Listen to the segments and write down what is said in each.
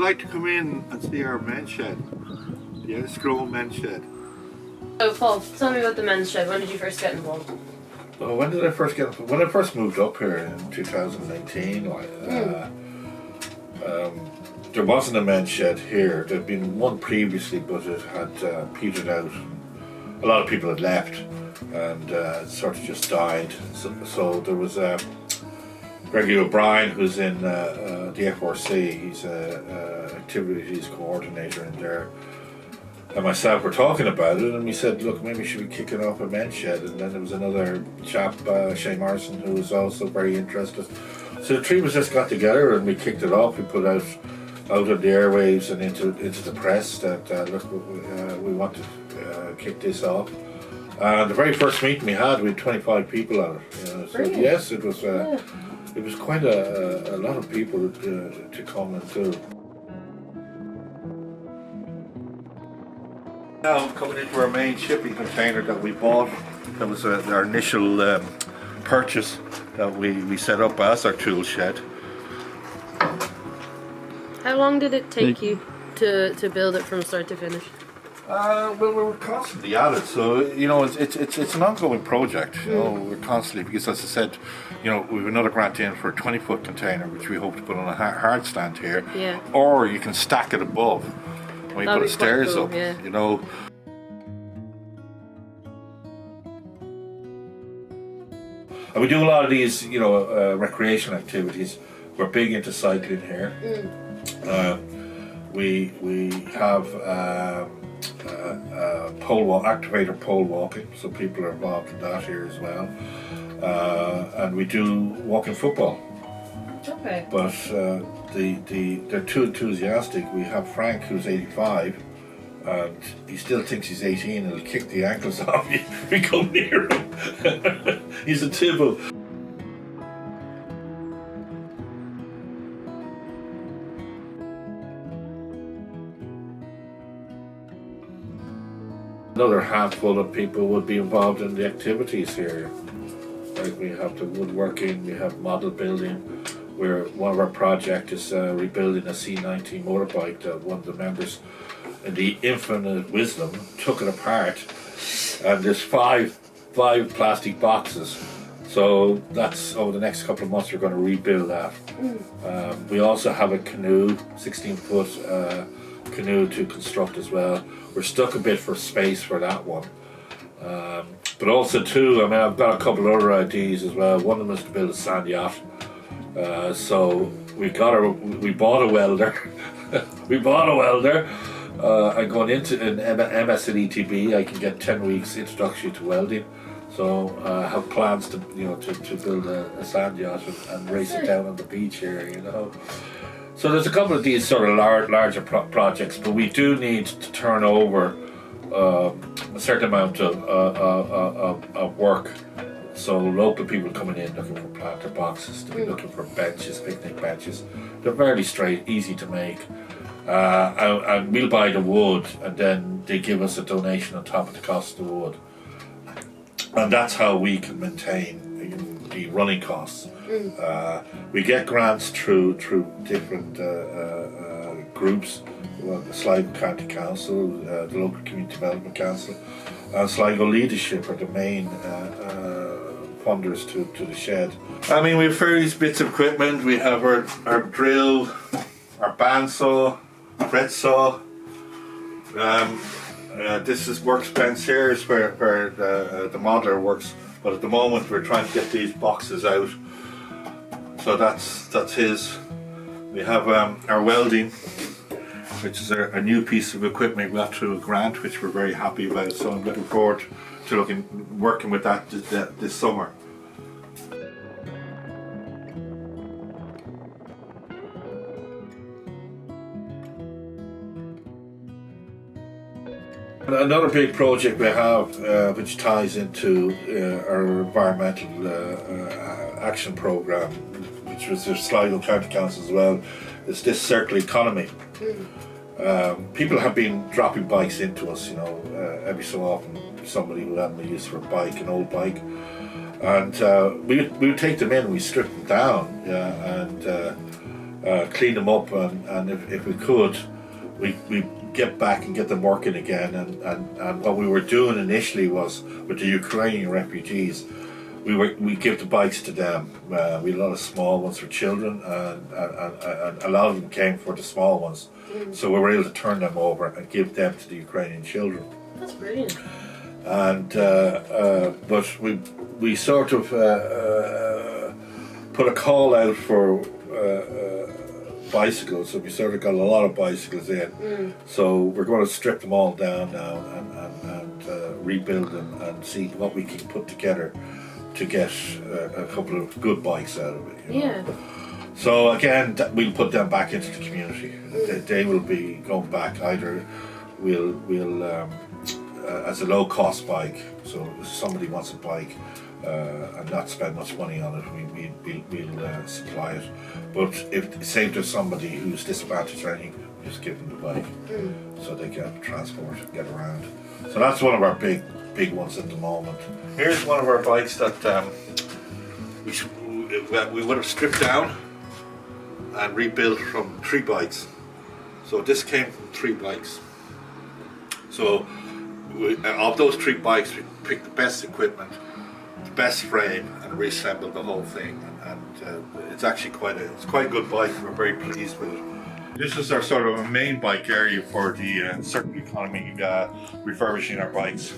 like to come in and see our men's shed, the Enniscrone men's shed. So Paul, tell me about the men's shed. When did you first get involved? Well, when did I first get involved? When I first moved up here in 2019, there wasn't a men's shed here. There'd been one previously, but it had petered out. A lot of people had left, and it sort of just died. So there was Gregory O'Brien, who's in the FRC. He's activities coordinator in there. And myself were talking about it, and we said, look, maybe we should be kicking off a men's shed. And then there was another chap, Shane Morrison, who was also very interested. So the three of us just got together and we kicked it off. We put out on the airwaves and into the press that look, we want to kick this off. And the very first meeting we had 25 people on it. You know, so yes, it was quite a lot of people to come and do. Now coming into our main shipping container that we bought. That was our initial purchase that we set up as our tool shed. How long did it take you to build it from start to finish? Well, we were constantly at it, so you know it's an ongoing project. You know, we're constantly, because as I said, you know, we have another grant in for a 20-foot container, which we hope to put on a hard stand here. Yeah. Or you can stack it above when you put the stairs cool, up. yeah. You know. And we do a lot of these, you know, recreation activities. We're big into cycling here. We have activator pole walking, so people are involved in that here as well. And we do walking football. Okay. But they're too enthusiastic. We have Frank, who's 85, and he still thinks he's 18 and he'll kick the ankles off you if we come near him. He's a Tibble. Another handful of people would be involved in the activities here. Like we have the woodworking, we have model building, where one of our projects is rebuilding a C90 motorbike that one of the members, in the infinite wisdom, took it apart, and there's five plastic boxes. So that's over the next couple of months we're going to rebuild that. We also have a canoe, 16-foot canoe to construct as well. We're stuck a bit for space for that one. But also too, I mean, I've got a couple other ideas as well. One of them is to build a sand yacht. So we bought a welder. We bought a welder. I'm going into an MS at ETB. I can get 10 weeks introduction to welding. So I have plans to build a sand yacht and race it down on the beach here, you know. So there's a couple of these sort of larger projects, but we do need to turn over a certain amount of work. So local people coming in looking for planter boxes, to be looking for benches, picnic benches. They're fairly straight, easy to make. And we'll buy the wood, and then they give us a donation on top of the cost of the wood. And that's how we can maintain the running costs. We get grants through different groups, the Sligo County Council, the local Community Development Council, and Sligo Leadership are the main funders to the shed. I mean, we have various bits of equipment. We have our drill, our bandsaw, fret saw. This is workspace here, is where the modeler works. But at the moment we're trying to get these boxes out. So that's his. We have our welding, which is a new piece of equipment we got through a grant, which we're very happy about. So I'm looking forward to working with that this summer. Another big project we have, which ties into our environmental action programme, which was the Sligo County Council as well, is this circular economy. People have been dropping bikes into us, you know, every so often somebody who hadn't a use for a bike, an old bike, and we would take them in, we strip them down, and clean them up, and if we could, we get back and get them working again. And what we were doing initially was with the Ukrainian refugees, we give the bikes to them. We had a lot of small ones for children, and a lot of them came for the small ones. So we were able to turn them over and give them to the Ukrainian children. That's brilliant. And but we sort of put a call out for bicycles, so we sort of got a lot of bicycles in. So we're going to strip them all down now and rebuild them and see what we can put together to get a couple of good bikes out of it. You know? Yeah. So again, we'll put them back into the community. They will be going back. Either we'll as a low cost bike. So if somebody wants a bike and not spend much money on it, we'll supply it. But if say there's somebody who's disadvantaged or anything, we just give them the bike so they can transport and get around. So that's one of our big ones at the moment. Here's one of our bikes that we would have stripped down and rebuilt from 3 bikes. So this came from 3 bikes. So of those 3 bikes, we picked the best equipment, the best frame, and reassembled the whole thing. And it's actually quite a good bike. We're very pleased with it. This is our sort of a main bike area for the circular economy, refurbishing our bikes.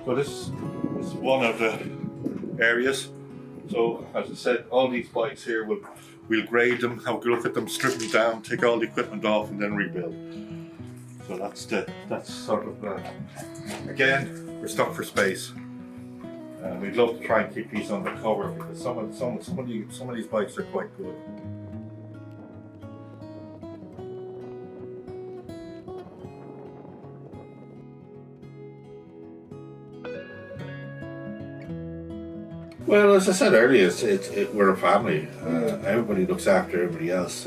So this is one of the areas. So as I said, all these bikes here, we'll grade them, have a good look at them, strip them down, take all the equipment off, and then rebuild. So that's sort of again, we're stuck for space. We'd love to try and keep these under cover because some of these bikes are quite good. Well, as I said earlier, we're a family. Everybody looks after everybody else.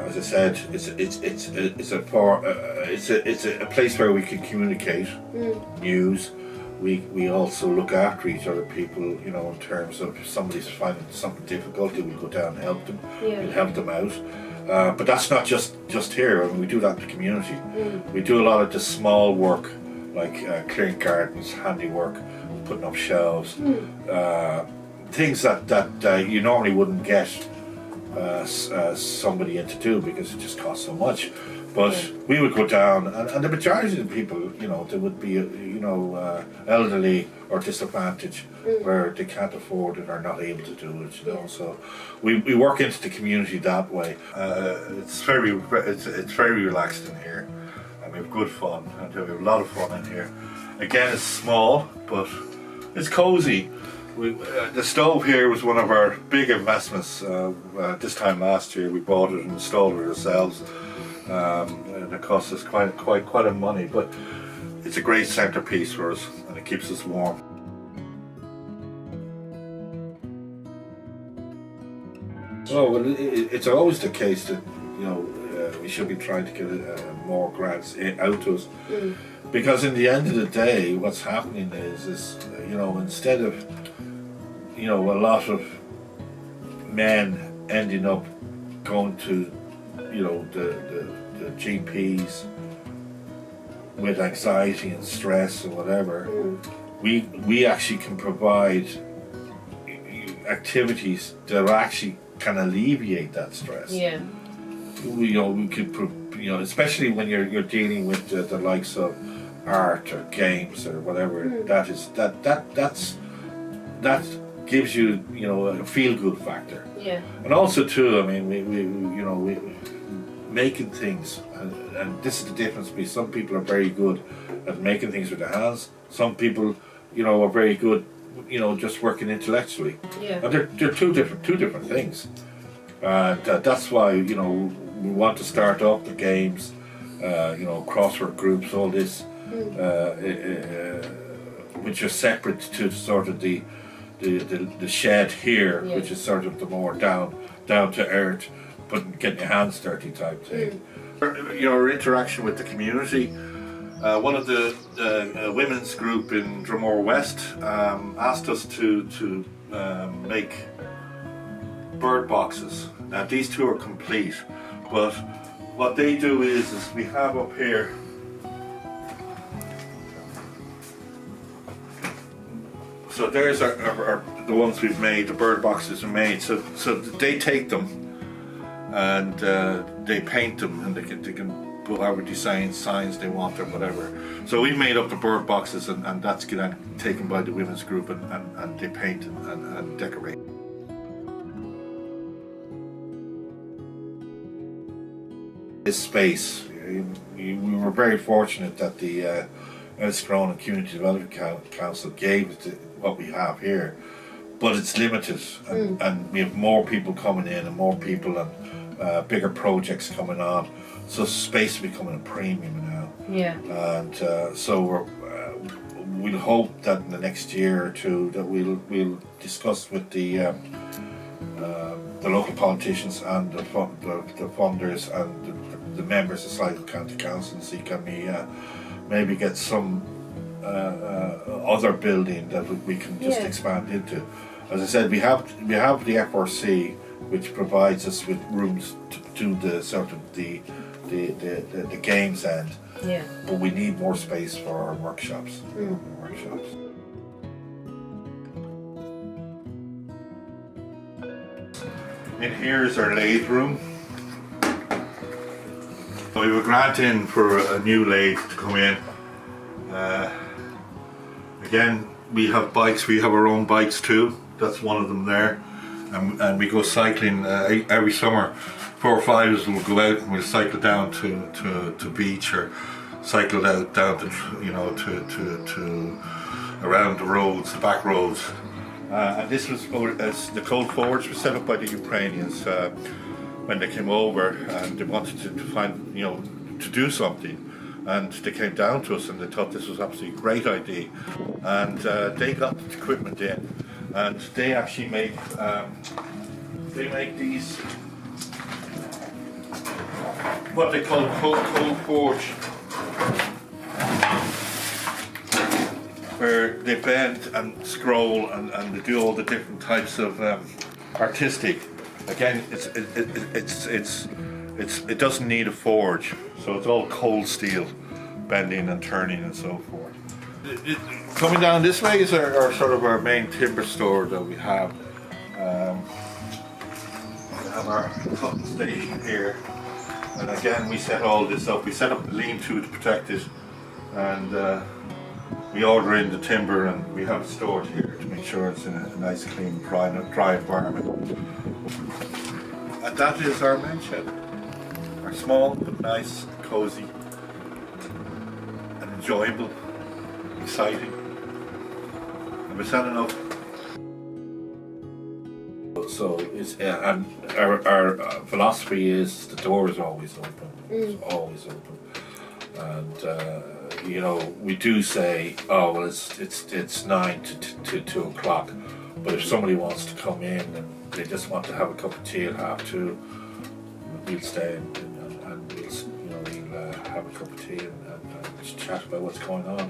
As I said, it's a place where we can communicate news. We also look after each other, people, you know, in terms of if somebody's finding something difficult, we'll go down and help them. We'll help them out. But that's not just here. I mean, we do that in the community. We do a lot of the small work, like clearing gardens, handiwork, putting up shelves, things that you normally wouldn't get somebody in to do because it just costs so much. But we would go down, and the majority of the people, you know, they would be, elderly or disadvantaged, where they can't afford it or not able to do it. You know, so we work into the community that way. It's very relaxed in here, and we have good fun, and we have a lot of fun in here. Again, it's small, but it's cozy. The stove here was one of our big investments. This time last year, we bought it and installed it ourselves. And it cost us quite a money, but it's a great centerpiece for us, and it keeps us warm. Oh well, it's always the case that we should be trying to get more grants out to us, because in the end of the day, what's happening is instead of a lot of men ending up going to the GPs with anxiety and stress and whatever, we actually can provide activities that actually can alleviate that stress. Yeah. We could, especially when you're dealing with the likes of art or games or whatever. That gives you a feel good factor. Yeah. And also too, I mean, we making things, and this is the difference between some people are very good at making things with their hands. Some people, are very good, just working intellectually. Yeah. And they're two different things. And that's why we want to start up the games, crossword groups, all this, which are separate to sort of the shed here, which is sort of the more down to earth, but getting your hands dirty type thing. Our interaction with the community. One of the women's group in Dromore West asked us to make bird boxes. Now these two are complete, but what they do is we have up here so there's the ones we've made, the bird boxes are made. So they take them and they paint them, and they can put whatever design signs they want or whatever. So we made up the bird boxes, and that's taken by the women's group, and they paint and decorate. This space, we were very fortunate that the Enniscrone Community Development Council gave it what we have here, but it's limited, and we have more people coming in and more people and bigger projects coming on, so space is becoming a premium now. Yeah. And so we'll hope that in the next year or two that we'll discuss with the local politicians and the funders and the members of Sligo County Council and see can we maybe get some other building that we can just expand into. As I said, we have the FRC, which provides us with rooms to do the sort of the games end. Yeah. But we need more space for our workshops. In here is our lathe room. So we have a grant in for a new lathe to come in. Again, we have bikes. We have our own bikes too. That's one of them there. And we go cycling every summer. 4 or 5 of us will go out and we'll cycle down to beach or cycle down to to around the roads, the back roads. And this was as the cold forge was set up by the Ukrainians when they came over, and they wanted to find to do something, and they came down to us and they thought this was absolutely a great idea, and they got the equipment in, and they actually make these what they call cold forge, where they bend and scroll and they do all the different types of artistic. Again, it doesn't need a forge, so it's all cold steel, bending and turning and so forth. Coming down this way is our sort of our main timber store that we have. We have our cutting station here, and again we set all this up. We set up the lean-to protect it, and we order in the timber and we have it stored here to make sure it's in a nice, clean, dry environment. And that is our main shed. Our small but nice, cosy, and enjoyable, exciting. And we're selling enough. So it's and our philosophy is the door is always open. It's always open. And we do say, oh well, it's 9 to 2 o'clock, but if somebody wants to come in and they just want to have a cup of tea at 2:30, we'll stay and we'll have a cup of tea and chat about what's going on.